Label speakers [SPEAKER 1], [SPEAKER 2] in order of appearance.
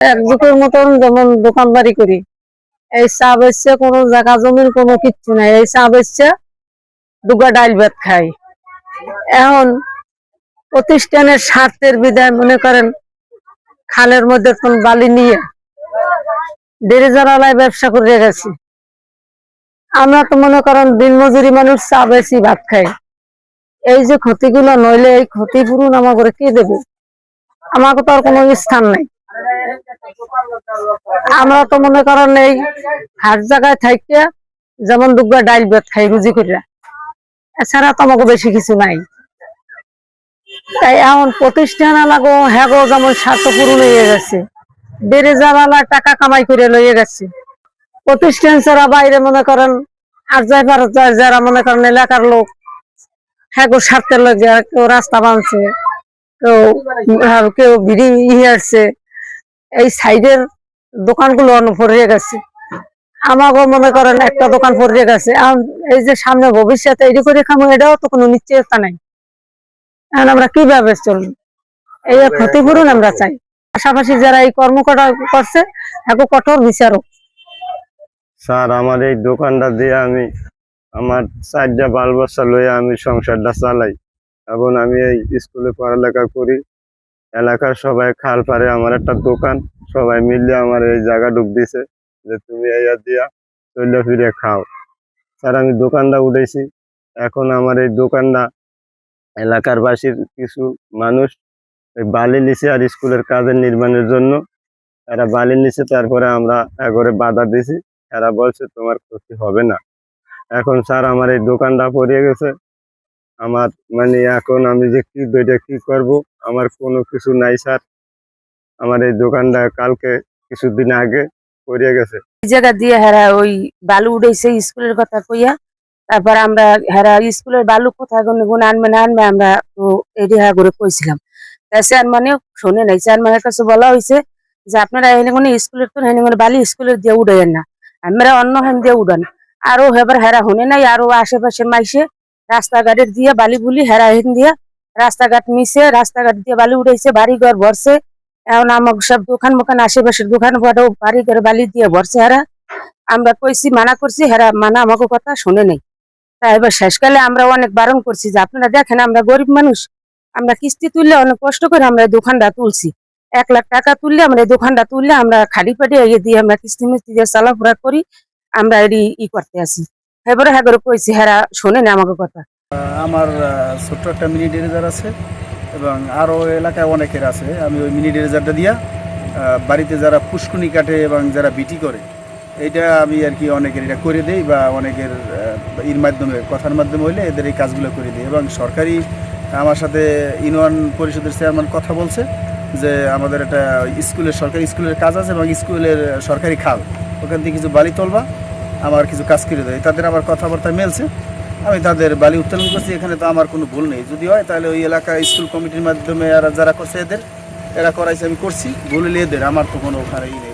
[SPEAKER 1] একজনের মতন যেমন দোকান বাড়ি করি, এই চা বেচছে, কোনো জায়গা জমির কোনো কিচ্ছু নাই, এই চা বেচছে, দুগা ডাইল ভাত খাই। এখন প্রতিষ্ঠানের স্বার্থের বিধায় মনে করেন খালের মধ্যে কোন বালি নিয়ে ডেরিজারালায় ব্যবসা করে গেছি। আমরা তো মনে করেন দিনমজুরি মানুষ, চা বেশি ভাত খাই। এই যে ক্ষতিগুলো নইলে এই ক্ষতিপূরণ আমাকে কে দেবে? আমাকে তো আর কোনো স্থান নাই। আমরা তো মনে করেন এই হাট জায়গায় থাইকে যেমন দুগা ডাইল ভাত খাই রুজি করিয়া, এছাড়া তো আমাকে বেশি কিছু নাই। তাই এখন প্রতিষ্ঠান লাগো হ্যাগো যেমন স্বার্থ পূরণ হয়ে গেছে, ডেরিজাওয়ালা টাকা কামাই করে লইয়ে গেছে। প্রতিষ্ঠান ছাড়া বাইরে মনে করেন আর যাই ভারত যায়, যারা মনে করেন এলাকার লোক হ্যাগো স্বার্থের লোক, কেউ রাস্তা বানছে, কেউ কেউ বিড়ি আসছে, এই সাইডের দোকানগুলো পড়ে গেছে। আমাকেও মনে করেন একটা দোকান পড়ে গেছে। এই যে সামনে ভবিষ্যতে এটি করে খামো, এটাও তো কোনো নিশ্চয়তা নাই। এখন আমরা কিভাবে চলবো? এই ক্ষতিপূরণ আমরা চাই। পাশাপাশি যারা এই কর্মকর্তা করছে তাকে কঠোর বিচারক।
[SPEAKER 2] স্যার, আমার এই দোকানটা দিয়ে আমি আমার 4টা বাল বাচ্চা লইয়া আমি সংসারটা চালাই। এবং আমি এই স্কুলে পড়ালেখা করি। এলাকার সবাই খাল পারে আমার একটা দোকান, সবাই মিলে আমার এই জায়গা ডুব দিছে যে তুমি এইয়া দিয়া চলে ফিরে খাও। স্যার, আমি দোকানটা উঠেছি। এখন আমার এই দোকানটা এলাকার বাসীর কিছু মানুষ এই বালি নিচে আর স্কুলের কাজের নির্মাণের জন্য এরা বালি নিচে, তারপরে আমরা একবারে বাধা দিছি। এরা বলছে তোমার ক্ষতি হবে না। এখন স্যার আমার এই দোকানটা পড়ে গেছে। আমার মানে এখন আমি যে কি করব, আমার কোনো কিছু নাই স্যার। আমার এই দোকানটা কালকে কিছুদিন আগে পড়ে গেছে।
[SPEAKER 3] জায়গা দিয়ে হেরা ওই বালু উঠেছে স্কুলের কথা কইয়া, তারপর আমরা হেরা স্কুলের বালু কোথায় গুণ আনবে না আনবে, আমরা তো এটি হ্যাঁ করে কইছিলাম। চেয়ারম্যানেও শোনে নাই। চেয়ারম্যানের কাছে বলা হয়েছে যে আপনারা এনে কোনো স্কুলের তো হেনে কোনো বালি স্কুলের দিয়ে উড়াইন না, আমরা অন্য হেন দিয়ে উড়ান। আরো হেবার হেরা হনে নাই, আরো আশেপাশে মাইসে রাস্তাঘাটের দিয়ে বালি বুলি হেরা হেন দিয়ে রাস্তাঘাট মিশে রাস্তাঘাট দিয়ে বালি উঠাইছে, বাড়ি ঘর ভরছে। এখন আমার সব দোকান মোকান আশেপাশের দোকান পাটেও বাড়ি ঘরে বালি দিয়ে ভরছে হেরা। আমরা কইছি, মানা করছি, হেরা মানা আমাকে কথা শুনে নেই। তাই এবার শেষকালে আমরা অনেক বারণ করছি যে আপনারা দেখেন আমরা গরিব মানুষ, আমরা কিস্তি তুললে অনেক কষ্ট করে আমরা দোকানটা তুলছি। 1 লাখ টাকা তুললে আমরা দোকানটা তুললে আমরা খালি পেটে এগিয়ে দিয়ে আমরা কিস্তি মিস্তি দিয়ে চালাফেরা করি, আমরা এটি করতে আছি। এবারে হ্যাঁ করে কইছি, হেরা শোনে না আমাকে কথা।
[SPEAKER 4] আমার ছোট্ট একটা মিনি ডেরেজার আছে এবং আরও এলাকায় অনেকের আছে। আমি ওই মিনি ডেরেজারটা দিয়া বাড়িতে যারা পুষ্কুনি কাটে এবং যারা বিটি করে, এইটা আমি আর কি অনেকের এটা করে দেই, বা অনেকের এর মাধ্যমে কথার মাধ্যমে হইলে এদের এই কাজগুলো করে দিই। এবং সরকারি আমার সাথে ইউনিয়ন পরিষদের চেয়ারম্যান কথা বলছে যে আমাদের একটা স্কুলের সরকারি স্কুলের কাজ আছে এবং স্কুলের সরকারি খাল, ওখান থেকে কিছু বালি তোলবা, আমার কিছু কাজ করে দেয়। তাদের আমার কথাবার্তা মেলছে, আমি তাদের বালি উত্তোলন করছি। এখানে তো আমার কোনো ভুল নেই। যদি হয় তাহলে ওই এলাকা স্কুল কমিটির মাধ্যমে যারা করছে এরা করাইছে, আমি করছি। ভুল এদের, আমার তো কোনো ওখানে নেই।